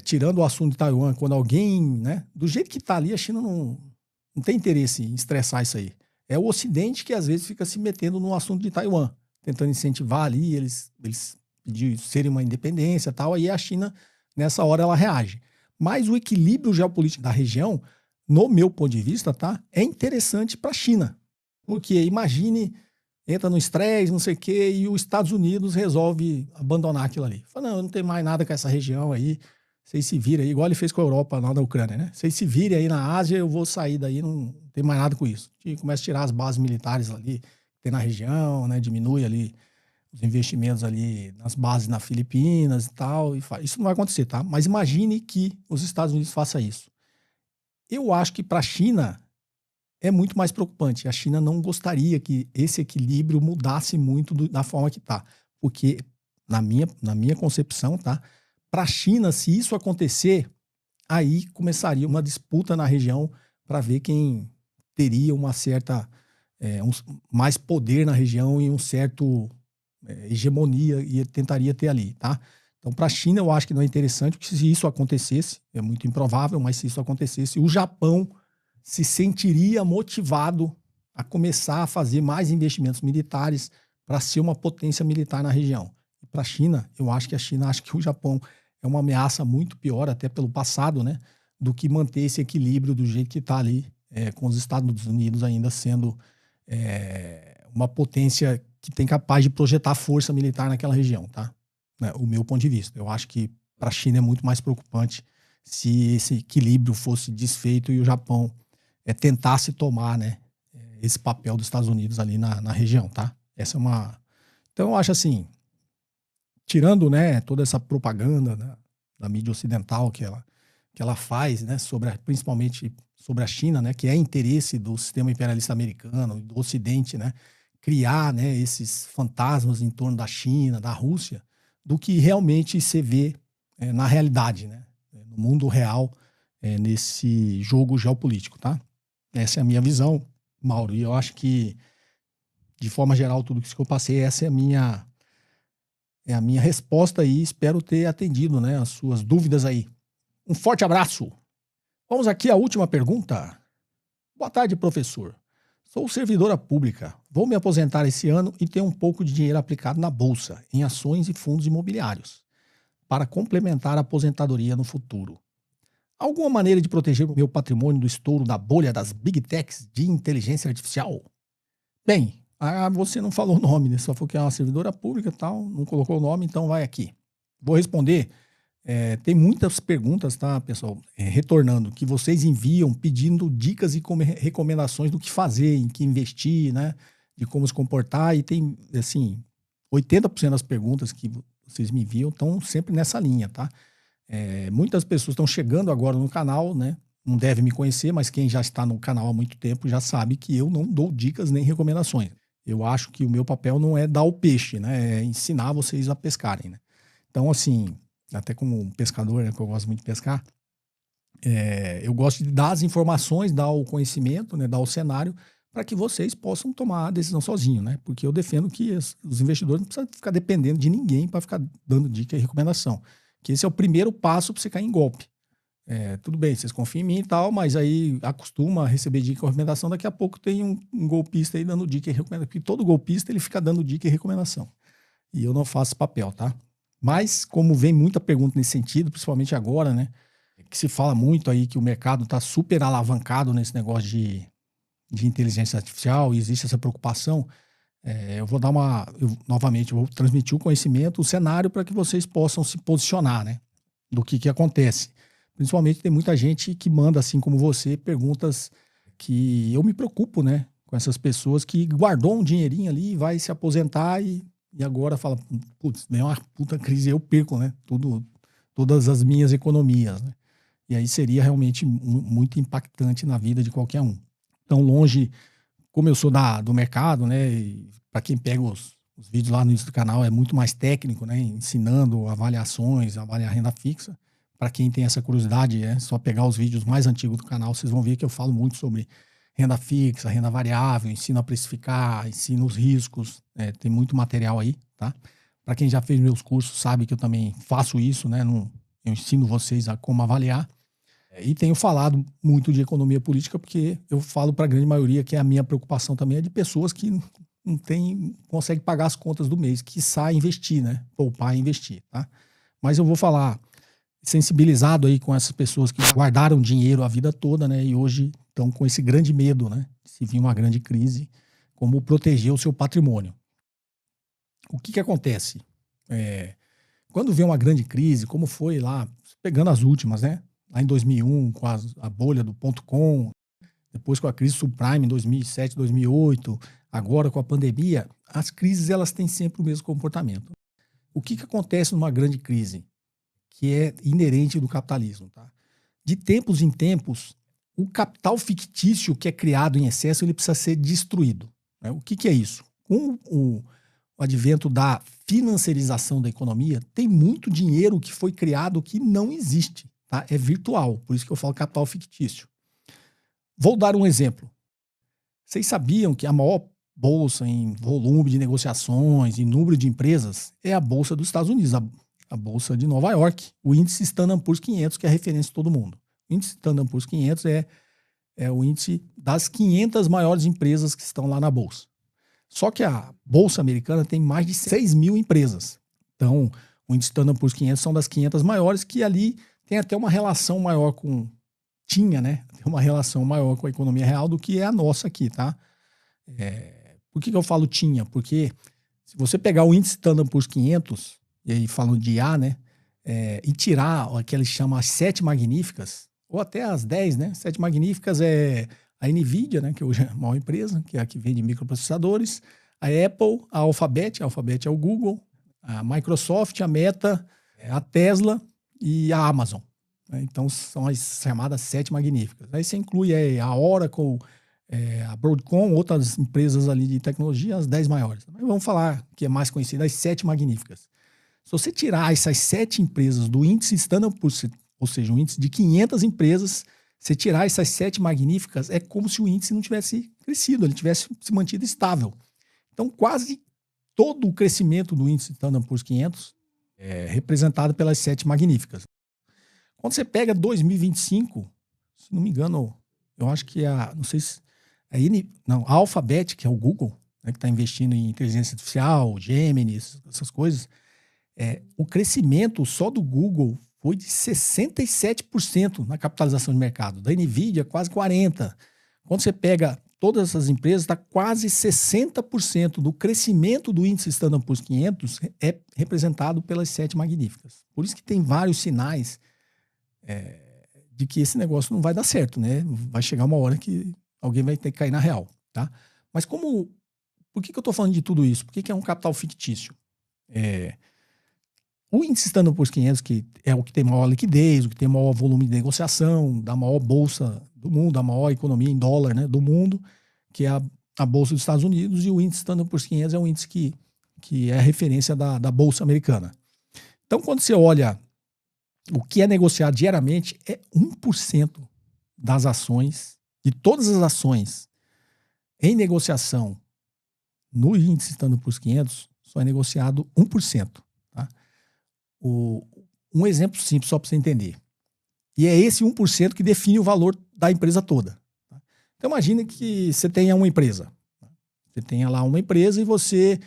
tirando o assunto de Taiwan, quando alguém, né, do jeito que está ali, a China não tem interesse em estressar isso aí. É o Ocidente que às vezes fica se metendo no assunto de Taiwan, tentando incentivar ali eles de serem uma independência e tal, aí a China, nessa hora, ela reage. Mas o equilíbrio geopolítico da região, no meu ponto de vista, tá, é interessante para a China. Porque imagine, entra no estresse, não sei o quê, e os Estados Unidos resolve abandonar aquilo ali. Fala, não, eu não tenho mais nada com essa região aí, vocês se virem aí, igual ele fez com a Europa lá na Ucrânia, né? Vocês se virem aí na Ásia, eu vou sair daí, não tem mais nada com isso. E começa a tirar as bases militares ali, que tem na região, né? Diminui ali os investimentos ali nas bases na Filipinas e tal. Isso não vai acontecer, tá? Mas imagine que os Estados Unidos façam isso. Eu acho que para a China é muito mais preocupante. A China não gostaria que esse equilíbrio mudasse muito da forma que está. Porque, na minha concepção, tá? Para a China, se isso acontecer, aí começaria uma disputa na região para ver quem teria uma certa mais poder na região e um certo hegemonia e tentaria ter ali, tá? Então, para a China, eu acho que não é interessante, porque se isso acontecesse, é muito improvável, mas se isso acontecesse, o Japão se sentiria motivado a começar a fazer mais investimentos militares para ser uma potência militar na região. E para a China, eu acho que a China acha que o Japão é uma ameaça muito pior, até pelo passado, né? do que manter esse equilíbrio do jeito que está ali, com os Estados Unidos ainda sendo uma potência que tem capaz de projetar força militar naquela região, tá? O meu ponto de vista. Eu acho que para a China é muito mais preocupante se esse equilíbrio fosse desfeito e o Japão tentasse tomar, né, esse papel dos Estados Unidos ali na região, tá? Essa é uma... Então eu acho assim, tirando, né, toda essa propaganda, né, da mídia ocidental que ela faz, né, principalmente sobre a China, né, que é interesse do sistema imperialista americano, do Ocidente, né, criar, né, esses fantasmas em torno da China, da Rússia, do que realmente se vê na realidade, né, no mundo real, nesse jogo geopolítico, tá? Essa é a minha visão, Mauro, e eu acho que, de forma geral, tudo isso que eu passei, essa é a minha resposta aí, espero ter atendido, né, as suas dúvidas aí. Um forte abraço. Vamos aqui à última pergunta. Boa tarde, professor. Sou servidora pública. Vou me aposentar esse ano e tenho um pouco de dinheiro aplicado na bolsa, em ações e fundos imobiliários, para complementar a aposentadoria no futuro. Alguma maneira de proteger o meu patrimônio do estouro da bolha das Big Techs de inteligência artificial? Bem, você não falou o nome, né? Só falou que é uma servidora pública e tal, não colocou o nome, então vai aqui. Vou responder. Tem muitas perguntas, tá, pessoal? Retornando, que vocês enviam pedindo dicas e recomendações do que fazer, em que investir, né? De como se comportar. E tem, assim, 80% das perguntas que vocês me enviam estão sempre nessa linha, tá? Muitas pessoas estão chegando agora no canal, né? Não deve me conhecer, mas quem já está no canal há muito tempo já sabe que eu não dou dicas nem recomendações. Eu acho que o meu papel não é dar o peixe, né? É ensinar vocês a pescarem, né? Então, assim, até como pescador, né, que eu gosto muito de pescar, eu gosto de dar as informações, dar o conhecimento, né, dar o cenário, para que vocês possam tomar a decisão sozinho, né? Porque eu defendo que os investidores não precisam ficar dependendo de ninguém para ficar dando dica e recomendação. Que esse é o primeiro passo para você cair em golpe. Tudo bem, vocês confiam em mim e tal, mas aí acostuma a receber dica e recomendação, daqui a pouco tem um golpista aí dando dica e recomendação, porque todo golpista ele fica dando dica e recomendação. E eu não faço esse papel, tá? Mas, como vem muita pergunta nesse sentido, principalmente agora, né? Que se fala muito aí que o mercado está super alavancado nesse negócio de inteligência artificial e existe essa preocupação. Eu vou dar novamente, eu vou transmitir o conhecimento, o cenário, para que vocês possam se posicionar, né? Do que acontece. Principalmente tem muita gente que manda, assim como você, perguntas que eu me preocupo, né? Com essas pessoas que guardou um dinheirinho ali, vai se aposentar e agora fala, putz, vem uma puta crise e eu perco, né? Todas as minhas economias, né? E aí seria realmente muito impactante na vida de qualquer um. Então, longe, como eu sou do mercado, né? Para quem pega os vídeos lá no início do canal, é muito mais técnico, né? Ensinando avaliações, avaliar renda fixa. Para quem tem essa curiosidade, é só pegar os vídeos mais antigos do canal, vocês vão ver que eu falo muito sobre renda fixa, renda variável, ensino a precificar, ensino os riscos, tem muito material aí, tá? Para quem já fez meus cursos sabe que eu também faço isso, né? Eu ensino vocês a como avaliar. E tenho falado muito de economia política porque eu falo para a grande maioria que a minha preocupação também é de pessoas que não conseguem pagar as contas do mês, que saem investir, né? Poupar e investir, tá? Mas eu vou falar sensibilizado aí com essas pessoas que guardaram dinheiro a vida toda, né? E hoje estão com esse grande medo, né? Se vir uma grande crise, como proteger o seu patrimônio. O que acontece? Quando vem uma grande crise, como foi lá, pegando as últimas, né? Lá em 2001, com a bolha do .com, depois com a crise subprime em 2007, 2008, agora com a pandemia, as crises elas têm sempre o mesmo comportamento. O que acontece numa grande crise? Que é inerente do capitalismo, tá? De tempos em tempos, o capital fictício que é criado em excesso, ele precisa ser destruído, né? O que é isso? Com o advento da financiarização da economia, tem muito dinheiro que foi criado que não existe, tá? É virtual, por isso que eu falo capital fictício. Vou dar um exemplo. Vocês sabiam que a maior bolsa em volume de negociações e número de empresas é a bolsa dos Estados Unidos, a bolsa de Nova York, o índice Standard Poor's 500, que é a referência de todo mundo. O índice Standard Poor's 500 é o índice das 500 maiores empresas que estão lá na bolsa. Só que a bolsa americana tem mais de 6 mil empresas. Então, o índice Standard Poor's 500 são das 500 maiores, que ali tem até uma relação maior com tinha, né, uma relação maior com a economia real do que é a nossa aqui, tá? Por que eu falo tinha? Porque se você pegar o índice Standard Poor's 500, e aí falando de IA, né, e tirar o que eles chamam as 7 magníficas, ou até as 10, né? 7 magníficas é a NVIDIA, né, que hoje é a maior empresa, que é a que vende microprocessadores, a Apple, a Alphabet é o Google, a Microsoft, a Meta, a Tesla e a Amazon. Então, são as chamadas 7 magníficas. Aí você inclui a Oracle, a Broadcom, outras empresas ali de tecnologia, as 10 maiores. Mas vamos falar que é mais conhecida, as 7 magníficas. Se você tirar essas 7 empresas do índice Standard Poor's, ou seja, um índice de 500 empresas, você tirar essas 7 magníficas, é como se o índice não tivesse crescido, ele tivesse se mantido estável. Então, quase todo o crescimento do índice Standard Poor's 500 é representado pelas 7 magníficas. Quando você pega 2025, se não me engano, eu acho que não sei se a Alphabet, que é o Google, né, que está investindo em inteligência artificial, Gemini, essas coisas, o crescimento só do Google foi de 67% na capitalização de mercado. Da NVIDIA, quase 40%. Quando você pega todas essas empresas, está quase 60% do crescimento do índice Standard Poor's 500 é representado pelas 7 magníficas. Por isso que tem vários sinais de que esse negócio não vai dar certo, né? Vai chegar uma hora que alguém vai ter que cair na real, tá? Mas por que eu estou falando de tudo isso? Por que é um capital fictício? O índice Standard Poor's 500, que é o que tem maior liquidez, o que tem maior volume de negociação, da maior bolsa do mundo, a maior economia em dólar, né, do mundo, que é a bolsa dos Estados Unidos, e o índice Standard Poor's 500 é um índice que é a referência da bolsa americana. Então, quando você olha o que é negociado diariamente, é 1% das ações, de todas as ações em negociação no índice Standard Poor's 500, só é negociado 1%. Tá? Um exemplo simples só para você entender. E é esse 1% que define o valor da empresa toda. Tá? Então imagine que você tenha uma empresa. Você tenha lá uma empresa e você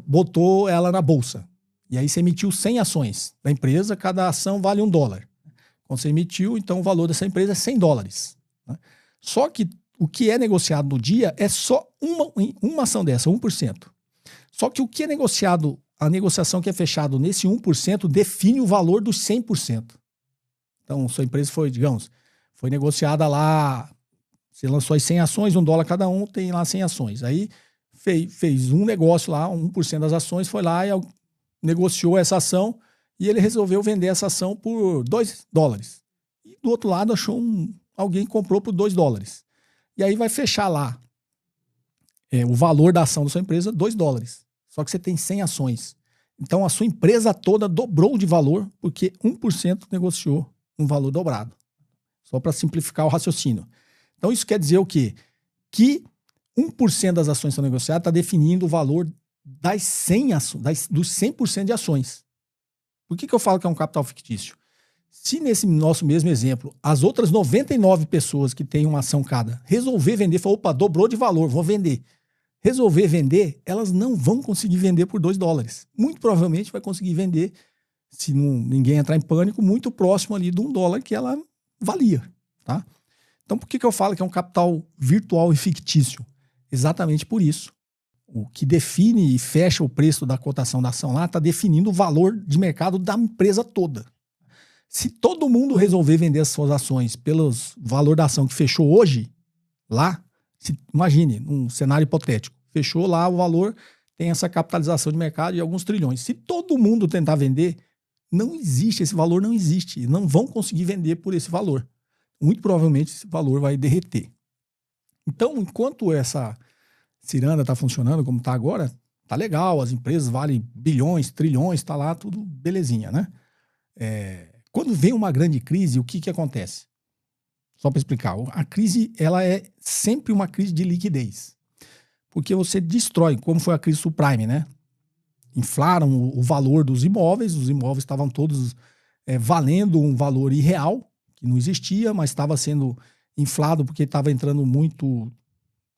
botou ela na bolsa. E aí você emitiu 100 ações da empresa, cada ação vale $1. Quando você emitiu, então o valor dessa empresa é $100. Né? Só que o que é negociado no dia é só uma ação dessa, 1%. Só que o que é negociado, a negociação que é fechada nesse 1% define o valor dos 100%. Então, sua empresa foi negociada lá, você lançou as 100 ações, $1 cada um, tem lá 100 ações. Aí fez um negócio lá, 1% das ações, foi lá e negociou essa ação e ele resolveu vender essa ação por $2. E do outro lado achou alguém que comprou por $2. E aí vai fechar lá o valor da ação da sua empresa, $2. Só que você tem 100 ações. Então a sua empresa toda dobrou de valor porque 1% negociou um valor dobrado. Só para simplificar o raciocínio. Então isso quer dizer o quê? Que 1% das ações que são negociadas está definindo o valor das 100 ações, dos 100% de ações. Por que eu falo que é um capital fictício? Se nesse nosso mesmo exemplo, as outras 99 pessoas que têm uma ação cada resolver vender, falar, opa, dobrou de valor, vou vender. Resolver vender, elas não vão conseguir vender por $2. Muito provavelmente vai conseguir vender, se ninguém entrar em pânico, muito próximo ali de $1 que ela valia. Tá? Então por que eu falo que é um capital virtual e fictício? Exatamente por isso. O que define e fecha o preço da cotação da ação lá está definindo o valor de mercado da empresa toda. Se todo mundo resolver vender as suas ações pelo valor da ação que fechou hoje, lá, imagine, um cenário hipotético, fechou lá o valor, tem essa capitalização de mercado de alguns trilhões. Se todo mundo tentar vender, não existe, esse valor não existe. Não vão conseguir vender por esse valor. Muito provavelmente esse valor vai derreter. Então, enquanto essa ciranda está funcionando como está agora, tá legal, as empresas valem bilhões, trilhões, tá lá tudo belezinha, né? Quando vem uma grande crise, o que acontece? Só para explicar, a crise ela é sempre uma crise de liquidez, porque você destrói, como foi a crise subprime, né? Inflaram o valor dos imóveis, os imóveis estavam todos valendo um valor irreal, que não existia, mas estava sendo inflado porque estava entrando muito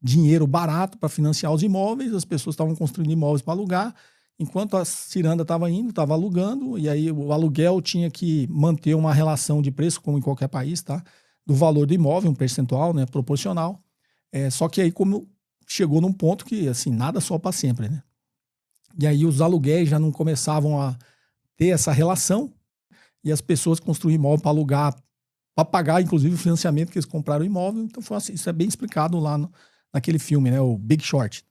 dinheiro barato para financiar os imóveis, as pessoas estavam construindo imóveis para alugar, enquanto a ciranda estava indo, estava alugando, e aí o aluguel tinha que manter uma relação de preço, como em qualquer país, tá? do valor do imóvel, um percentual, né, proporcional. Só que aí como chegou num ponto que, assim, nada só para sempre, né? E aí os aluguéis já não começavam a ter essa relação e as pessoas construíam imóvel para alugar, para pagar, inclusive, o financiamento que eles compraram o imóvel. Então, foi assim, isso é bem explicado lá naquele filme, né, o Big Short.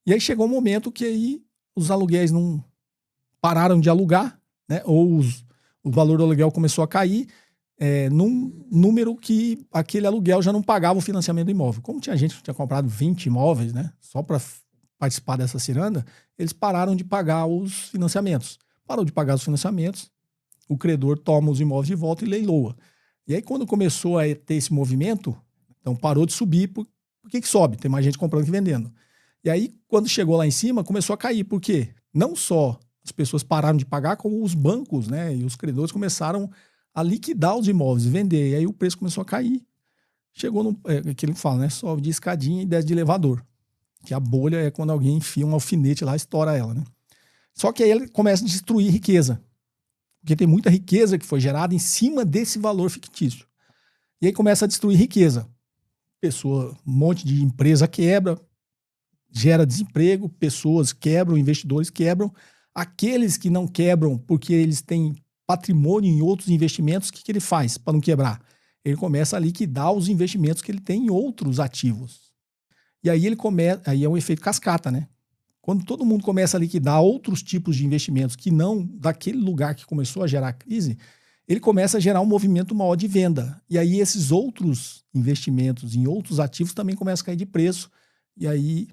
E aí chegou um momento que aí os aluguéis não pararam de alugar, né, ou o valor do aluguel começou a cair num número que aquele aluguel já não pagava o financiamento do imóvel. Como tinha gente que tinha comprado 20 imóveis, né, só para participar dessa ciranda, eles pararam de pagar os financiamentos. Parou de pagar os financiamentos, o credor toma os imóveis de volta e leiloa. E aí, quando começou a ter esse movimento, então parou de subir. Por que sobe? Tem mais gente comprando que vendendo. E aí, quando chegou lá em cima, começou a cair. Por quê? Não só as pessoas pararam de pagar, como os bancos, né, e os credores começaram a liquidar os imóveis e vender. E aí o preço começou a cair. Chegou no que ele fala, né? Sobe de escadinha e desce de elevador. Que a bolha é quando alguém enfia um alfinete lá e estoura ela, né? Só que aí ele começa a destruir riqueza. Porque tem muita riqueza que foi gerada em cima desse valor fictício. E aí começa a destruir riqueza. Um monte de empresa quebra, gera desemprego, pessoas quebram, investidores quebram. Aqueles que não quebram porque eles têm patrimônio em outros investimentos, o que ele faz para não quebrar? Ele começa a liquidar os investimentos que ele tem em outros ativos. E aí aí é um efeito cascata, né? Quando todo mundo começa a liquidar outros tipos de investimentos que não daquele lugar que começou a gerar a crise, ele começa a gerar um movimento maior de venda. E aí esses outros investimentos em outros ativos também começam a cair de preço. E aí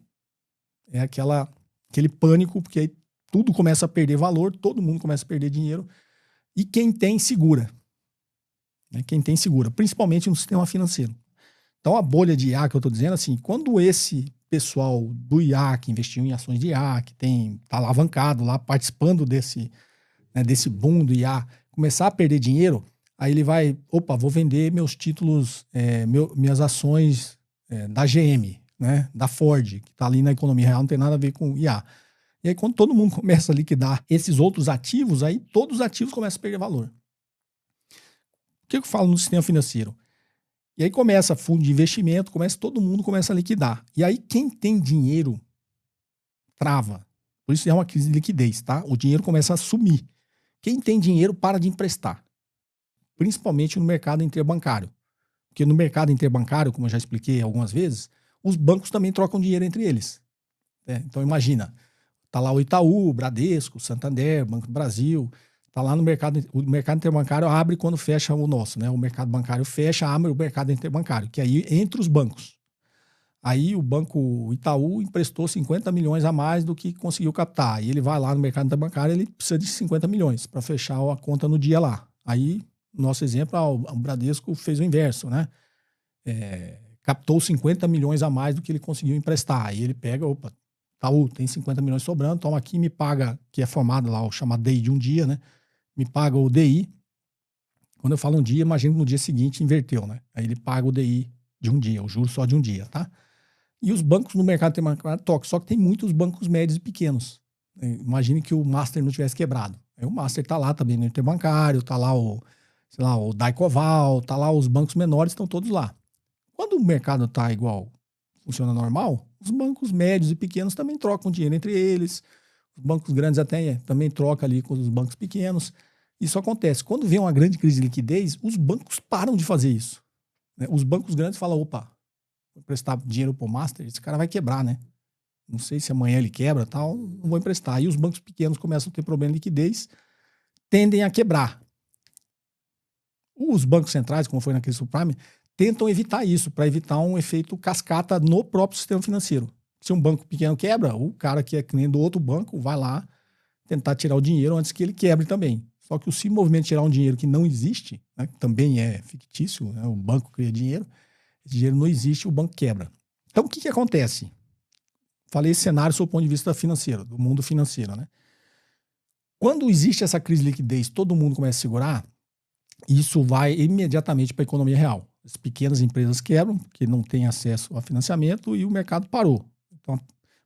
é aquele pânico, porque aí tudo começa a perder valor, todo mundo começa a perder dinheiro. E quem tem, segura. Né? Quem tem, segura, principalmente no sistema financeiro. Então, a bolha de IA que eu estou dizendo, assim, quando esse pessoal do IA, que investiu em ações de IA, que está alavancado lá, participando desse boom do IA, começar a perder dinheiro, aí ele vai, vou vender meus títulos, minhas ações da GM, né, da Ford, que está ali na economia real, não tem nada a ver com IA. E aí, quando todo mundo começa a liquidar esses outros ativos, aí todos os ativos começam a perder valor. O que eu falo no sistema financeiro? E aí começa fundo de investimento, todo mundo começa a liquidar. E aí quem tem dinheiro trava. Por isso é uma crise de liquidez, tá? O dinheiro começa a sumir. Quem tem dinheiro para de emprestar. Principalmente no mercado interbancário. Porque no mercado interbancário, como eu já expliquei algumas vezes, os bancos também trocam dinheiro entre eles. Então imagina, tá lá o Itaú, o Bradesco, o Santander, Banco do Brasil... Está lá no mercado, o mercado interbancário abre quando fecha o nosso, né? O mercado bancário fecha, abre o mercado interbancário, que aí entre os bancos. Aí o Banco Itaú emprestou 50 milhões a mais do que conseguiu captar. Aí ele vai lá no mercado interbancário, ele precisa de 50 milhões para fechar a conta no dia lá. Aí, nosso exemplo, o Bradesco fez o inverso, né? Captou 50 milhões a mais do que ele conseguiu emprestar. Aí ele pega, Itaú, tem 50 milhões sobrando, toma aqui e me paga, que é formado lá, o chamado DI de um dia, né? Me paga o DI. Quando eu falo um dia, imagino que no dia seguinte inverteu, né? Aí ele paga o DI de um dia, o juro só de um dia, tá? E os bancos no mercado interbancário tocam, só que tem muitos bancos médios e pequenos. Imagine que o Master não tivesse quebrado. Aí o Master tá lá também no interbancário, tá lá o Daicoval, tá lá os bancos menores, estão todos lá. Quando o mercado tá igual, funciona normal, os bancos médios e pequenos também trocam dinheiro entre eles. Os bancos grandes também trocam ali com os bancos pequenos. Isso acontece. Quando vem uma grande crise de liquidez, os bancos param de fazer isso. Né? Os bancos grandes falam, vou emprestar dinheiro pro Master, esse cara vai quebrar, né? Não sei se amanhã ele quebra, tal, não vou emprestar. Aí os bancos pequenos começam a ter problema de liquidez, tendem a quebrar. Os bancos centrais, como foi na crise subprime, tentam evitar isso, para evitar um efeito cascata no próprio sistema financeiro. Se um banco pequeno quebra, o cara que é cliente do outro banco vai lá tentar tirar o dinheiro antes que ele quebre também. Só que o movimento de tirar um dinheiro que não existe, né, que também é fictício, né, o banco cria dinheiro, esse dinheiro não existe, o banco quebra. Então, o que acontece? Falei esse cenário sob o ponto de vista financeiro, do mundo financeiro, né? Quando existe essa crise de liquidez, todo mundo começa a segurar, isso vai imediatamente para a economia real. As pequenas empresas quebram, porque não têm acesso a financiamento e o mercado parou. Então,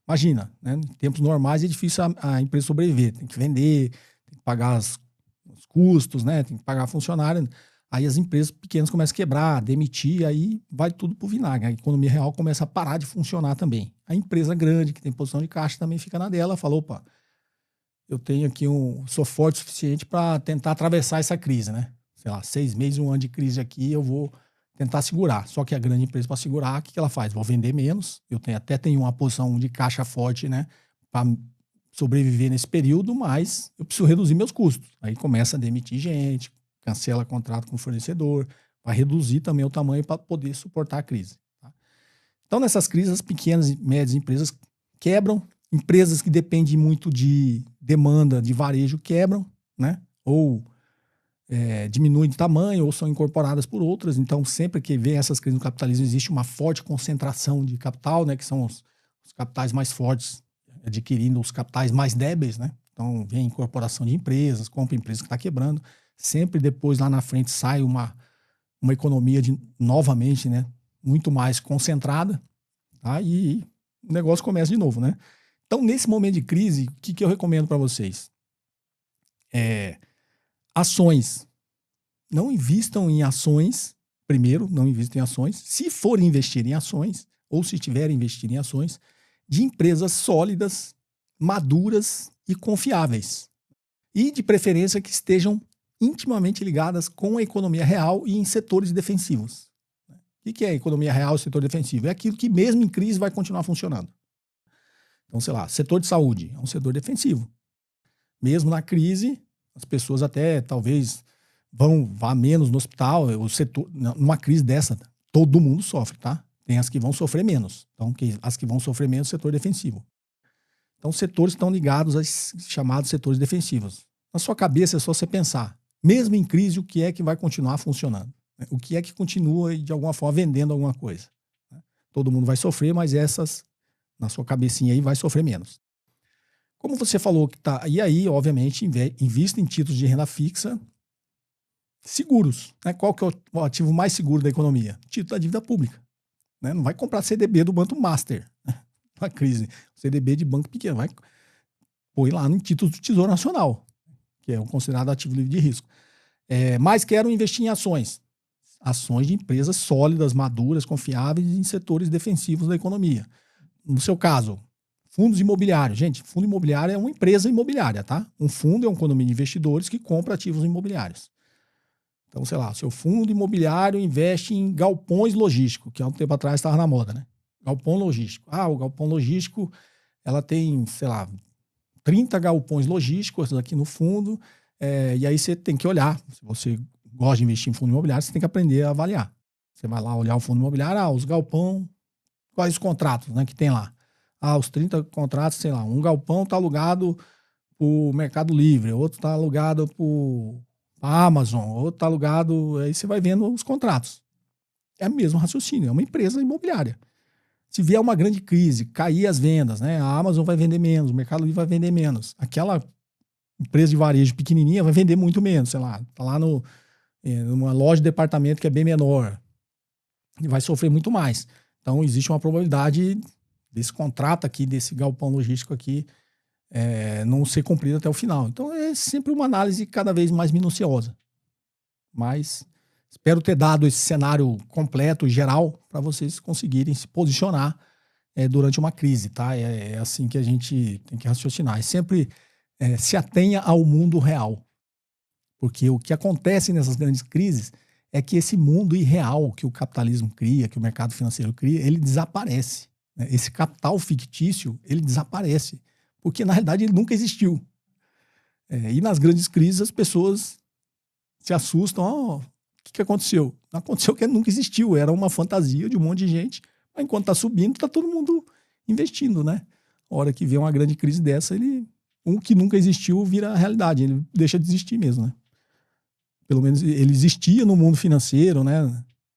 imagina, né? Em tempos normais é difícil a empresa sobreviver. Tem que vender, tem que pagar os custos, né? Tem que pagar funcionário. Aí as empresas pequenas começam a quebrar, demitir, aí vai tudo pro vinagre. A economia real começa a parar de funcionar também. A empresa grande, que tem posição de caixa, também fica na dela, fala, opa, eu tenho aqui sou forte o suficiente para tentar atravessar essa crise, né? Sei lá, 6 meses, 1 ano de crise aqui, eu vou tentar segurar. Só que a grande empresa, para segurar, o que ela faz? Vou vender menos, eu até tenho uma posição de caixa forte, né? Para sobreviver nesse período, mas eu preciso reduzir meus custos. Aí começa a demitir gente, cancela contrato com o fornecedor, vai reduzir também o tamanho para poder suportar a crise. Tá? Então, nessas crises, as pequenas e médias empresas quebram, empresas que dependem muito de demanda de varejo quebram, né? Ou diminuem de tamanho, ou são incorporadas por outras. Então, sempre que vem essas crises no capitalismo, existe uma forte concentração de capital, né? Que são os capitais mais fortes adquirindo os capitais mais débeis, né? Então, vem incorporação de empresas, compra empresa que está quebrando. Sempre depois, lá na frente, sai uma economia novamente, né? Muito mais concentrada, tá? E o negócio começa de novo, né? Então, nesse momento de crise, o que eu recomendo para vocês? Ações. Não invistam em ações, primeiro, não invistam em ações. Se forem investir em ações, ou se tiverem investido em ações, de empresas sólidas, maduras e confiáveis. E, de preferência, que estejam intimamente ligadas com a economia real e em setores defensivos. O que é a economia real e setor defensivo? É aquilo que, mesmo em crise, vai continuar funcionando. Então, sei lá, setor de saúde é um setor defensivo. Mesmo na crise, as pessoas até talvez vá menos no hospital. O setor, numa crise dessa, todo mundo sofre, tá? Tem as que vão sofrer menos. Então, as que vão sofrer menos, setor defensivo. Então, os setores estão ligados aos chamados setores defensivos. Na sua cabeça é só você pensar, mesmo em crise, o que é que vai continuar funcionando? O que é que continua, de alguma forma, vendendo alguma coisa? Todo mundo vai sofrer, mas essas, na sua cabecinha aí, vai sofrer menos. Como você falou que tá... E aí, obviamente, invista em títulos de renda fixa seguros. Né? Qual que é o ativo mais seguro da economia? Título da dívida pública. Né? Não vai comprar CDB do Banco Master, né? Na crise. CDB de banco pequeno. Vai pôr lá no título do Tesouro Nacional, que é o considerado ativo livre de risco. Mas quero investir em ações. Ações de empresas sólidas, maduras, confiáveis em setores defensivos da economia. No seu caso, fundos imobiliários. Gente, fundo imobiliário é uma empresa imobiliária, tá? Um fundo é um condomínio de investidores que compra ativos imobiliários. Então, sei lá, seu fundo imobiliário investe em galpões logísticos, que há um tempo atrás estava na moda, né? Galpão logístico. O galpão logístico, ela tem, sei lá, 30 galpões logísticos aqui no fundo, e aí você tem que olhar. Se você gosta de investir em fundo imobiliário, você tem que aprender a avaliar. Você vai lá olhar o fundo imobiliário, os galpão, quais os contratos, né, que tem lá. Os 30 contratos, sei lá, um galpão está alugado para o Mercado Livre, outro está alugado para a Amazon, outro está alugado... Aí você vai vendo os contratos. É o mesmo raciocínio, é uma empresa imobiliária. Se vier uma grande crise, cair as vendas, né, a Amazon vai vender menos, o Mercado Livre vai vender menos. Aquela empresa de varejo pequenininha vai vender muito menos, sei lá, está lá numa loja de departamento que é bem menor e vai sofrer muito mais. Então, existe uma probabilidade desse contrato aqui, desse galpão logístico aqui, não ser cumprido até o final. Então, é sempre uma análise cada vez mais minuciosa. Mas espero ter dado esse cenário completo, geral, para vocês conseguirem se posicionar durante uma crise, tá? É assim que a gente tem que raciocinar. Sempre se atenha ao mundo real. Porque o que acontece nessas grandes crises é que esse mundo irreal que o capitalismo cria, que o mercado financeiro cria, ele desaparece. Né? Esse capital fictício, ele desaparece. Porque, na realidade, ele nunca existiu. E nas grandes crises, as pessoas se assustam. O que aconteceu? Não aconteceu que ele nunca existiu. Era uma fantasia de um monte de gente. Mas enquanto está subindo, está todo mundo investindo, né? A hora que vem uma grande crise dessa, o que nunca existiu vira realidade. Ele deixa de existir mesmo, né? Pelo menos ele existia no mundo financeiro, né?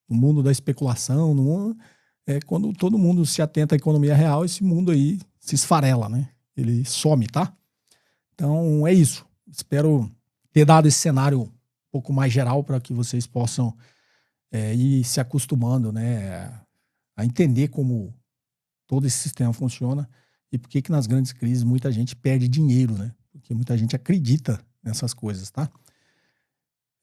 No mundo da especulação, no mundo... quando todo mundo se atenta à economia real, esse mundo aí se esfarela, né? Ele some, tá? Então, é isso. Espero ter dado esse cenário um pouco mais geral para que vocês possam ir se acostumando, né? A entender como todo esse sistema funciona e por que nas grandes crises muita gente perde dinheiro, né? Porque muita gente acredita nessas coisas, tá?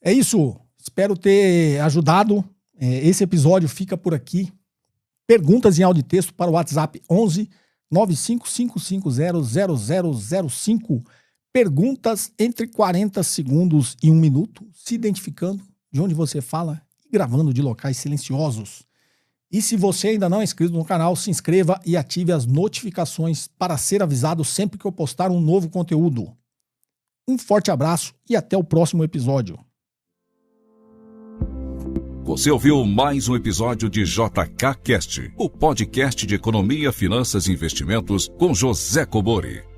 É isso. Espero ter ajudado. Esse episódio fica por aqui. Perguntas em áudio e texto para o WhatsApp 11 955500005. Perguntas entre 40 segundos e 1 minuto, se identificando de onde você fala e gravando de locais silenciosos. E se você ainda não é inscrito no canal, se inscreva e ative as notificações para ser avisado sempre que eu postar um novo conteúdo. Um forte abraço e até o próximo episódio. Você ouviu mais um episódio de JK Cast, o podcast de economia, finanças e investimentos com José Cobori.